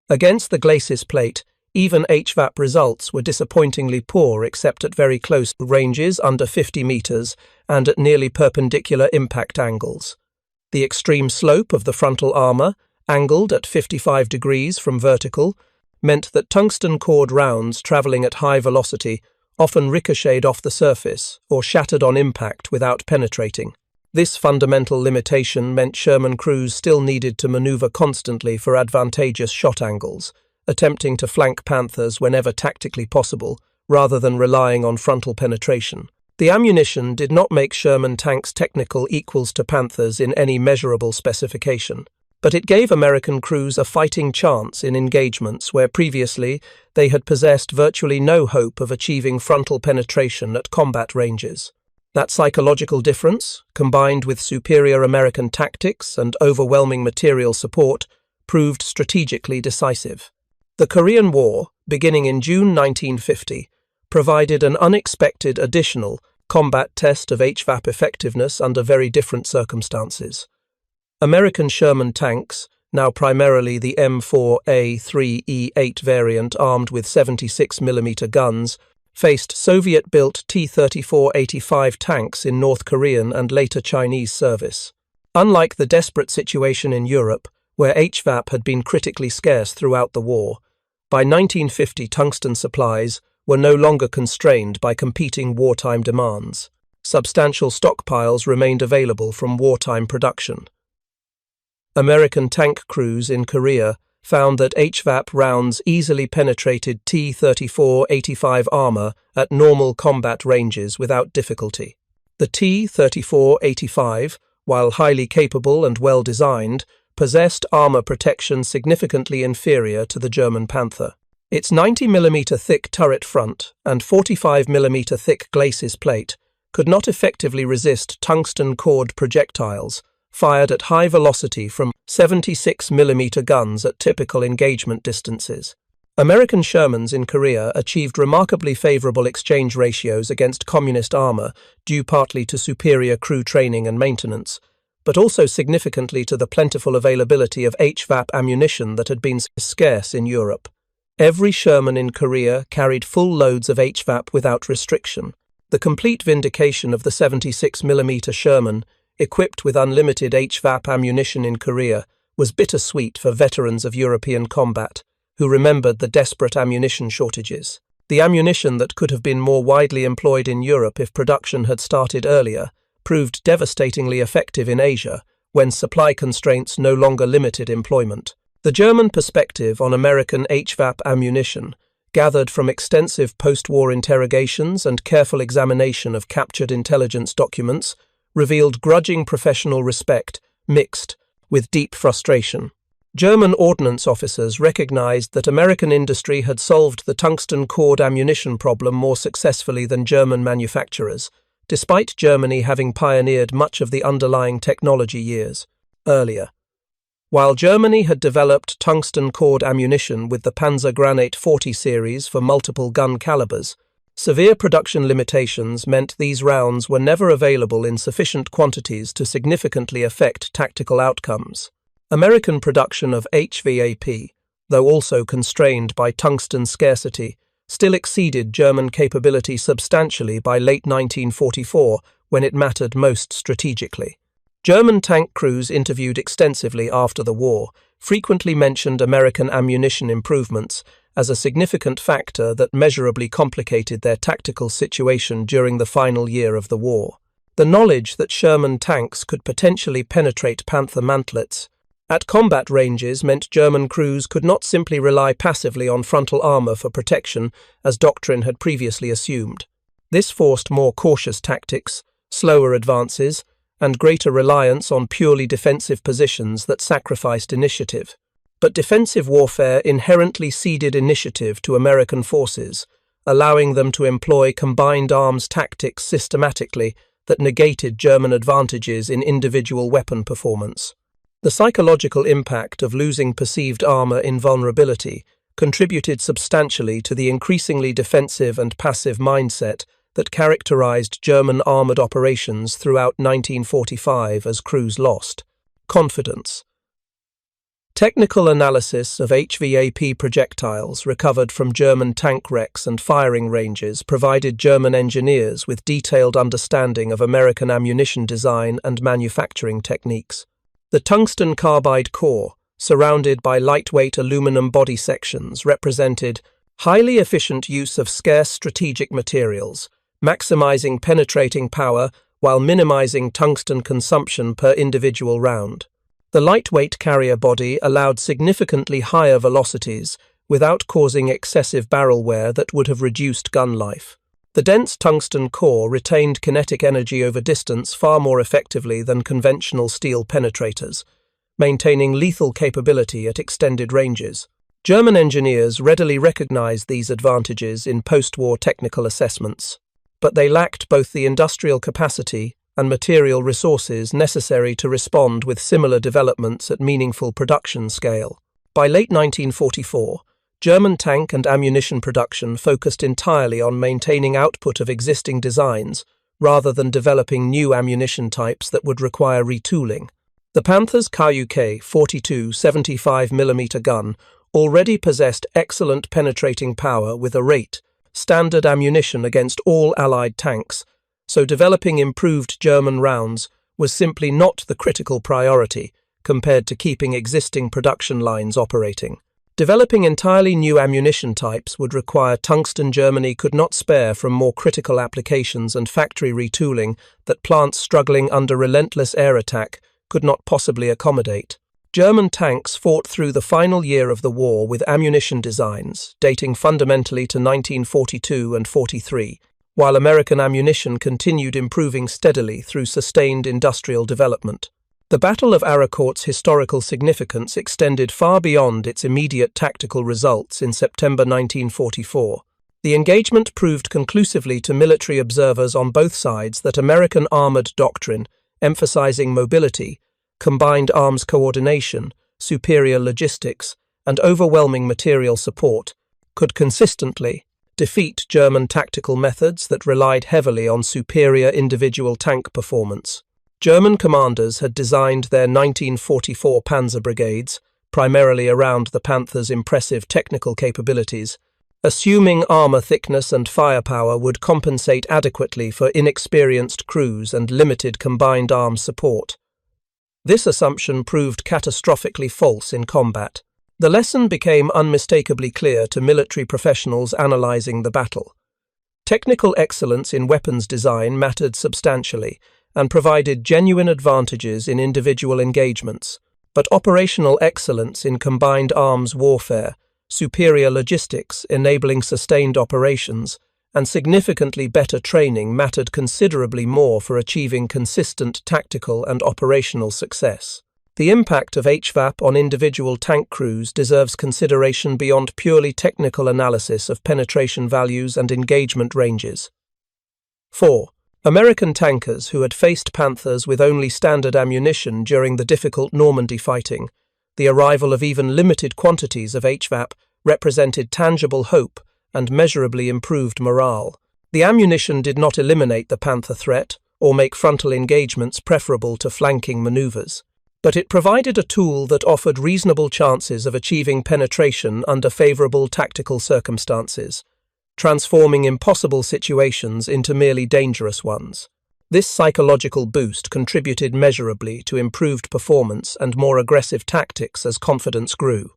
Against the glacis plate, even HVAP results were disappointingly poor except at very close ranges under 50 meters and at nearly perpendicular impact angles. The extreme slope of the frontal armor, angled at 55 degrees from vertical, meant that tungsten-cored rounds traveling at high velocity often ricocheted off the surface or shattered on impact without penetrating. This fundamental limitation meant Sherman crews still needed to maneuver constantly for advantageous shot angles, attempting to flank Panthers whenever tactically possible, rather than relying on frontal penetration. The ammunition did not make Sherman tanks technical equals to Panthers in any measurable specification, but it gave American crews a fighting chance in engagements where previously they had possessed virtually no hope of achieving frontal penetration at combat ranges. That psychological difference, combined with superior American tactics and overwhelming material support, proved strategically decisive. The Korean War, beginning in June 1950, provided an unexpected additional combat test of HVAP effectiveness under very different circumstances. American Sherman tanks, now primarily the M4A3E8 variant armed with 76mm guns, faced Soviet-built T-34-85 tanks in North Korean and later Chinese service. Unlike the desperate situation in Europe, where HVAP had been critically scarce throughout the war, by 1950 tungsten supplies were no longer constrained by competing wartime demands. Substantial stockpiles remained available from wartime production. American tank crews in Korea found that HVAP rounds easily penetrated T-34-85 armor at normal combat ranges without difficulty. The T-34-85, while highly capable and well-designed, possessed armor protection significantly inferior to the German Panther. Its 90mm thick turret front and 45mm thick glacis plate could not effectively resist tungsten-cored projectiles fired at high velocity from 76mm guns at typical engagement distances. American Shermans in Korea achieved remarkably favorable exchange ratios against communist armor due partly to superior crew training and maintenance, but also significantly to the plentiful availability of HVAP ammunition that had been scarce in Europe. Every Sherman in Korea carried full loads of HVAP without restriction. The complete vindication of the 76mm Sherman, equipped with unlimited HVAP ammunition in Korea, was bittersweet for veterans of European combat, who remembered the desperate ammunition shortages. The ammunition that could have been more widely employed in Europe if production had started earlier proved devastatingly effective in Asia, when supply constraints no longer limited employment. The German perspective on American HVAP ammunition, gathered from extensive post-war interrogations and careful examination of captured intelligence documents, revealed grudging professional respect mixed with deep frustration. German ordnance officers recognized that American industry had solved the tungsten-cored ammunition problem more successfully than German manufacturers, despite Germany having pioneered much of the underlying technology years earlier. While Germany had developed tungsten-cored ammunition with the Panzer Granate 40 series for multiple gun calibers, severe production limitations meant these rounds were never available in sufficient quantities to significantly affect tactical outcomes. American production of HVAP, though also constrained by tungsten scarcity, still exceeded German capability substantially by late 1944, when it mattered most strategically. German tank crews interviewed extensively after the war frequently mentioned American ammunition improvements as a significant factor that measurably complicated their tactical situation during the final year of the war. The knowledge that Sherman tanks could potentially penetrate Panther mantlets at combat ranges meant German crews could not simply rely passively on frontal armor for protection, as doctrine had previously assumed. This forced more cautious tactics, slower advances, and greater reliance on purely defensive positions that sacrificed initiative. But defensive warfare inherently ceded initiative to American forces, allowing them to employ combined arms tactics systematically that negated German advantages in individual weapon performance. The psychological impact of losing perceived armor invulnerability contributed substantially to the increasingly defensive and passive mindset that characterized German armored operations throughout 1945 as crews lost confidence. Technical analysis of HVAP projectiles recovered from German tank wrecks and firing ranges provided German engineers with detailed understanding of American ammunition design and manufacturing techniques. The tungsten carbide core, surrounded by lightweight aluminum body sections, represented highly efficient use of scarce strategic materials, maximizing penetrating power while minimizing tungsten consumption per individual round. The lightweight carrier body allowed significantly higher velocities, without causing excessive barrel wear that would have reduced gun life. The dense tungsten core retained kinetic energy over distance far more effectively than conventional steel penetrators, maintaining lethal capability at extended ranges. German engineers readily recognized these advantages in post-war technical assessments, but they lacked both the industrial capacity and material resources necessary to respond with similar developments at meaningful production scale. By late 1944, German tank and ammunition production focused entirely on maintaining output of existing designs rather than developing new ammunition types that would require retooling. The Panther's KUK 42 75mm gun already possessed excellent penetrating power with a rate, standard ammunition against all Allied tanks, so developing improved German rounds was simply not the critical priority compared to keeping existing production lines operating. Developing entirely new ammunition types would require tungsten Germany could not spare from more critical applications and factory retooling that plants struggling under relentless air attack could not possibly accommodate. German tanks fought through the final year of the war with ammunition designs dating fundamentally to 1942 and 43, while American ammunition continued improving steadily through sustained industrial development. The Battle of Arracourt's historical significance extended far beyond its immediate tactical results in September 1944. The engagement proved conclusively to military observers on both sides that American armored doctrine, emphasizing mobility, combined arms coordination, superior logistics, and overwhelming material support, could consistently defeat German tactical methods that relied heavily on superior individual tank performance. German commanders had designed their 1944 Panzer brigades, primarily around the Panther's impressive technical capabilities, assuming armor thickness and firepower would compensate adequately for inexperienced crews and limited combined arms support. This assumption proved catastrophically false in combat. The lesson became unmistakably clear to military professionals analyzing the battle. Technical excellence in weapons design mattered substantially, and provided genuine advantages in individual engagements, but operational excellence in combined arms warfare, superior logistics enabling sustained operations, and significantly better training mattered considerably more for achieving consistent tactical and operational success. The impact of HVAP on individual tank crews deserves consideration beyond purely technical analysis of penetration values and engagement ranges. 4. American tankers who had faced Panthers with only standard ammunition during the difficult Normandy fighting, the arrival of even limited quantities of HVAP represented tangible hope and measurably improved morale. The ammunition did not eliminate the Panther threat or make frontal engagements preferable to flanking maneuvers, but it provided a tool that offered reasonable chances of achieving penetration under favorable tactical circumstances, transforming impossible situations into merely dangerous ones. This psychological boost contributed measurably to improved performance and more aggressive tactics as confidence grew.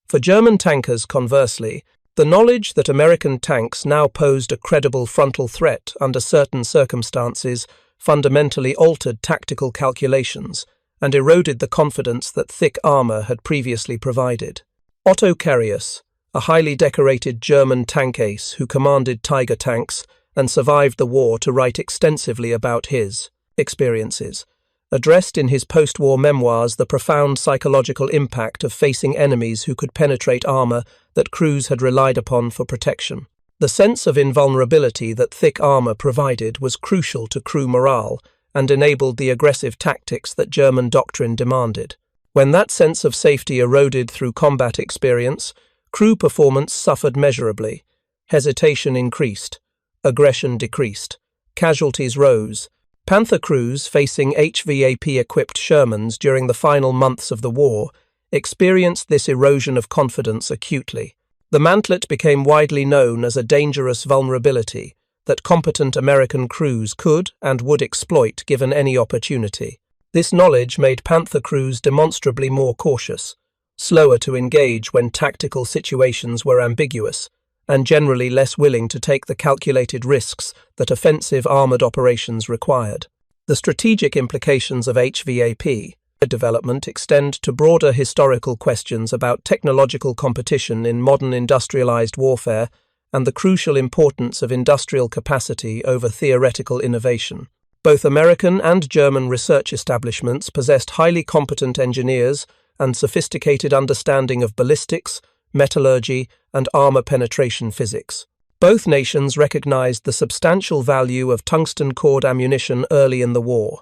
For German tankers, conversely, the knowledge that American tanks now posed a credible frontal threat under certain circumstances fundamentally altered tactical calculations and eroded the confidence that thick armor had previously provided. Otto Carius, a highly decorated German tank ace who commanded Tiger tanks and survived the war to write extensively about his experiences, addressed in his post-war memoirs the profound psychological impact of facing enemies who could penetrate armor that crews had relied upon for protection. The sense of invulnerability that thick armor provided was crucial to crew morale and enabled the aggressive tactics that German doctrine demanded. When that sense of safety eroded through combat experience, crew performance suffered measurably. Hesitation increased. Aggression decreased. Casualties rose. Panther crews facing HVAP-equipped Shermans during the final months of the war experienced this erosion of confidence acutely. The mantlet became widely known as a dangerous vulnerability that competent American crews could and would exploit given any opportunity. This knowledge made Panther crews demonstrably more cautious, slower to engage when tactical situations were ambiguous, and generally less willing to take the calculated risks that offensive armored operations required. The strategic implications of HVAP, development extend to broader historical questions about technological competition in modern industrialized warfare and the crucial importance of industrial capacity over theoretical innovation. Both American and German research establishments possessed highly competent engineers and sophisticated understanding of ballistics, metallurgy, and armor penetration physics. Both nations recognized the substantial value of tungsten-cored ammunition early in the war.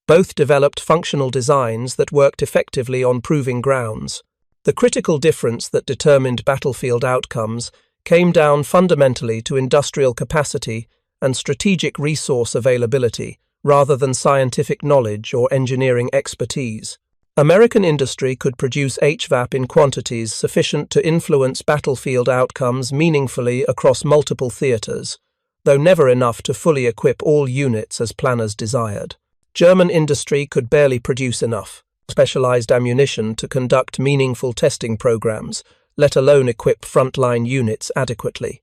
Both developed functional designs that worked effectively on proving grounds. The critical difference that determined battlefield outcomes came down fundamentally to industrial capacity and strategic resource availability, rather than scientific knowledge or engineering expertise. American industry could produce HVAP in quantities sufficient to influence battlefield outcomes meaningfully across multiple theaters, though never enough to fully equip all units as planners desired. German industry could barely produce enough specialized ammunition to conduct meaningful testing programs, let alone equip frontline units adequately.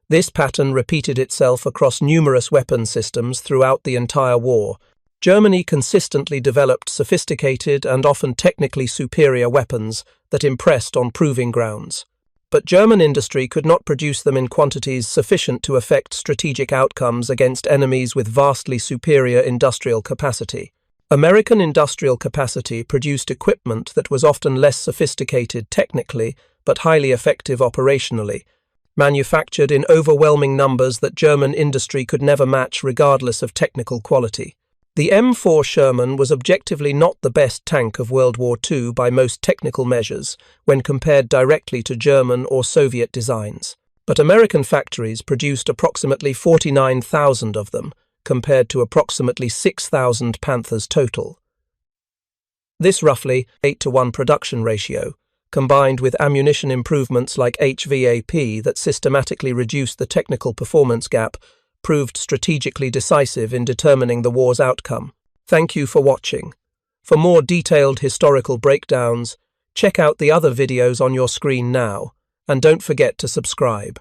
This pattern repeated itself across numerous weapon systems throughout the entire war. Germany consistently developed sophisticated and often technically superior weapons that impressed on proving grounds. But German industry could not produce them in quantities sufficient to affect strategic outcomes against enemies with vastly superior industrial capacity. American industrial capacity produced equipment that was often less sophisticated technically but highly effective operationally, manufactured in overwhelming numbers that German industry could never match regardless of technical quality. The M4 Sherman was objectively not the best tank of World War II by most technical measures when compared directly to German or Soviet designs, but American factories produced approximately 49,000 of them, compared to approximately 6,000 Panthers total. This roughly 8-to-1 production ratio, combined with ammunition improvements like HVAP that systematically reduced the technical performance gap, proved strategically decisive in determining the war's outcome. Thank you for watching. For more detailed historical breakdowns, check out the other videos on your screen now, and don't forget to subscribe.